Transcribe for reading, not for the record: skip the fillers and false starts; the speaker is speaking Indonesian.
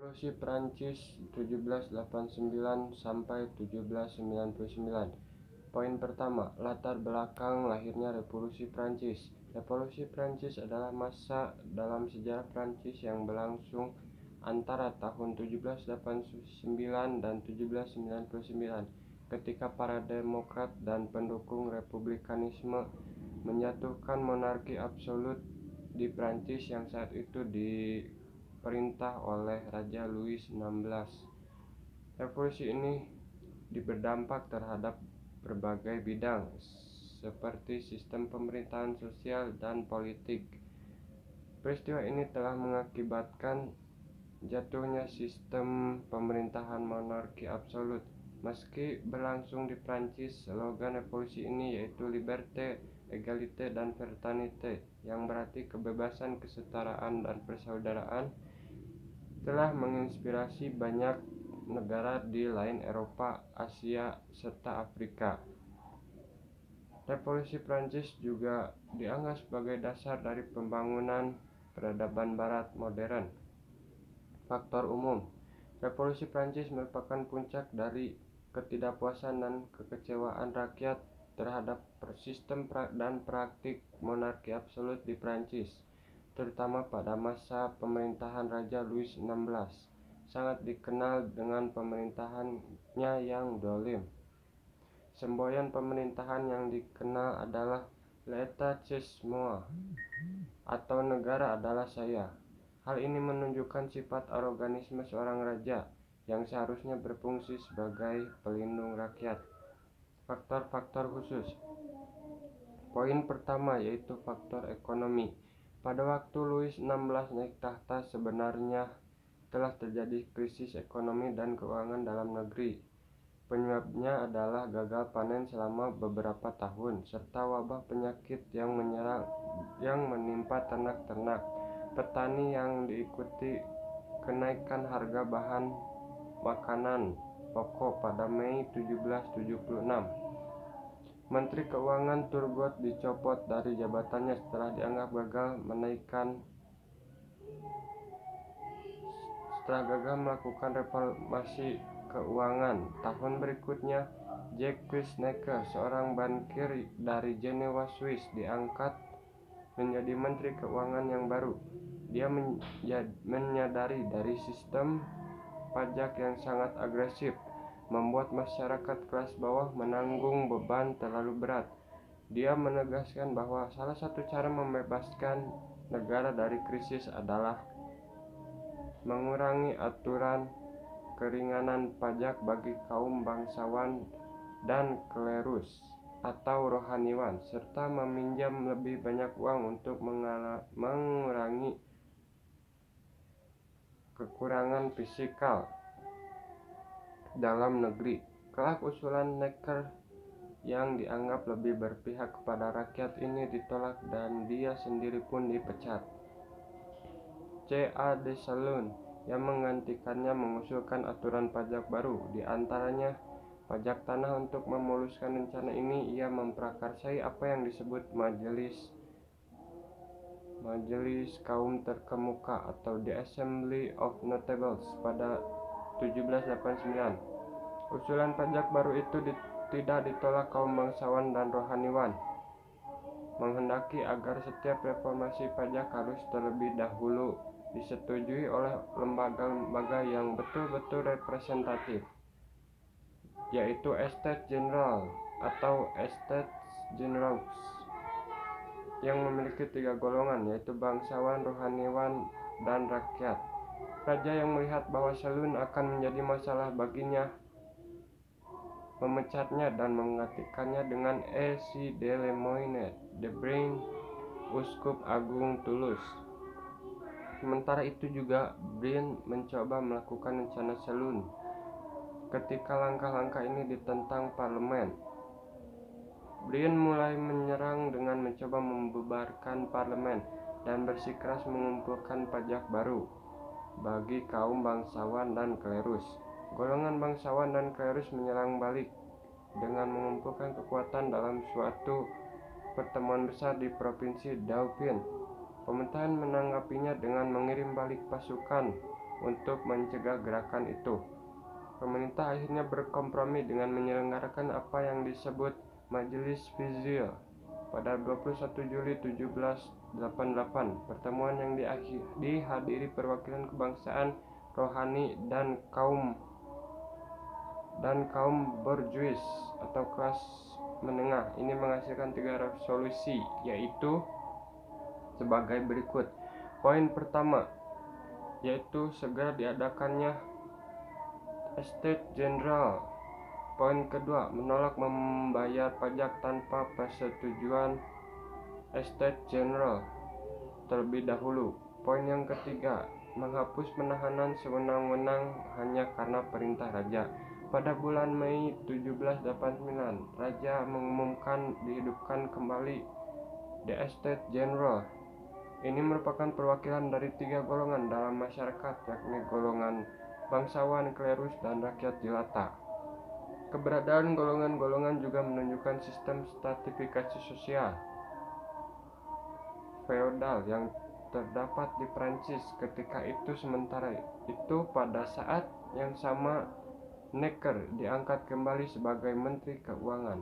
Revolusi Prancis 1789 sampai 1799. Poin pertama, latar belakang lahirnya Revolusi Prancis. Revolusi Prancis adalah masa dalam sejarah Prancis yang berlangsung antara tahun 1789 dan 1799, ketika para demokrat dan pendukung republikanisme menjatuhkan monarki absolut di Prancis yang saat itu diperintah oleh Raja Louis XVI. Revolusi ini berdampak terhadap berbagai bidang, seperti sistem pemerintahan sosial dan politik. Peristiwa ini telah mengakibatkan jatuhnya sistem pemerintahan monarki absolut. Meski berlangsung di Prancis, slogan revolusi ini yaitu Liberté, Égalité, dan Fraternité, yang berarti kebebasan, kesetaraan, dan persaudaraan, telah menginspirasi banyak negara di lain Eropa, Asia, serta Afrika. Revolusi Prancis juga dianggap sebagai dasar dari pembangunan peradaban Barat modern. Faktor umum, Revolusi Prancis merupakan puncak dari ketidakpuasan dan kekecewaan rakyat terhadap sistem dan praktik monarki absolut di Prancis, terutama pada masa pemerintahan Raja Louis XVI. Sangat dikenal dengan pemerintahannya yang dolim. Semboyan pemerintahan yang dikenal adalah L'État c'est moi, atau negara adalah saya. Hal ini menunjukkan sifat aroganisme seorang raja yang seharusnya berfungsi sebagai pelindung rakyat. Faktor-faktor khusus. Poin pertama yaitu faktor ekonomi. Pada waktu Louis XVI naik tahta, sebenarnya telah terjadi krisis ekonomi dan keuangan dalam negeri. Penyebabnya adalah gagal panen selama beberapa tahun, serta wabah penyakit yang menimpa ternak-ternak petani yang diikuti kenaikan harga bahan makanan pokok pada Mei 1776. Menteri Keuangan Turgot dicopot dari jabatannya setelah dianggap gagal melakukan reformasi keuangan. Tahun berikutnya, Jacques Necker, seorang bankir dari Jenewa, Swiss, diangkat menjadi Menteri Keuangan yang baru. Dia menyadari dari sistem pajak yang sangat agresif membuat masyarakat kelas bawah menanggung beban terlalu berat. Dia menegaskan bahwa salah satu cara membebaskan negara dari krisis adalah mengurangi aturan keringanan pajak bagi kaum bangsawan dan klerus atau rohaniwan, serta meminjam lebih banyak uang untuk mengurangi kekurangan fiskal dalam negeri. Kelak usulan Necker yang dianggap lebih berpihak kepada rakyat ini ditolak dan dia sendiri pun dipecat. C.A. Desalegn yang menggantikannya mengusulkan aturan pajak baru, di antaranya pajak tanah. Untuk memuluskan rencana ini, ia memprakarsai apa yang disebut Majelis Kaum Terkemuka atau The Assembly of Notables pada 1789. Usulan pajak baru itu tidak ditolak kaum bangsawan dan rohaniwan, menghendaki agar setiap reformasi pajak harus terlebih dahulu disetujui oleh lembaga-lembaga yang betul-betul representatif, yaitu Estates General atau Estates Generaux, yang memiliki 3 golongan, yaitu bangsawan, rohaniwan, dan rakyat. Raja yang melihat bahwa Selun akan menjadi masalah baginya memecatnya dan menggantikannya dengan E.C. de Lemoyne, the Brain, Uskup Agung Toulouse. Sementara itu juga Brienne mencoba melakukan rencana Selun. Ketika langkah-langkah ini ditentang parlemen, Brienne mulai menyerang dengan mencoba membubarkan parlemen dan bersikeras mengumpulkan pajak baru bagi kaum bangsawan dan klerus. Golongan bangsawan dan klerus menyerang balik dengan mengumpulkan kekuatan dalam suatu pertemuan besar di provinsi Dauphin. Pemerintahan menanggapinya dengan mengirim balik pasukan untuk mencegah gerakan itu. Pemerintah akhirnya berkompromi dengan menyelenggarakan apa yang disebut Majelis Fizil pada 21 Juli 1788, pertemuan yang dihadiri perwakilan kebangsaan, rohani, dan kaum borjuis atau kelas menengah. Ini menghasilkan 3 resolusi, yaitu sebagai berikut. Poin pertama, yaitu segera diadakannya Estate General. Poin kedua, menolak membayar pajak tanpa persetujuan Estate General terlebih dahulu. Poin yang ketiga, menghapus penahanan sewenang-wenang hanya karena perintah raja. Pada bulan Mei 1789, raja mengumumkan dihidupkan kembali The Estate General. Ini merupakan perwakilan dari 3 golongan dalam masyarakat, yakni golongan bangsawan, klerus, dan rakyat jelata. Keberadaan golongan-golongan juga menunjukkan sistem stratifikasi sosial feodal yang terdapat di Prancis ketika itu. Sementara itu, pada saat yang sama Necker diangkat kembali sebagai Menteri Keuangan.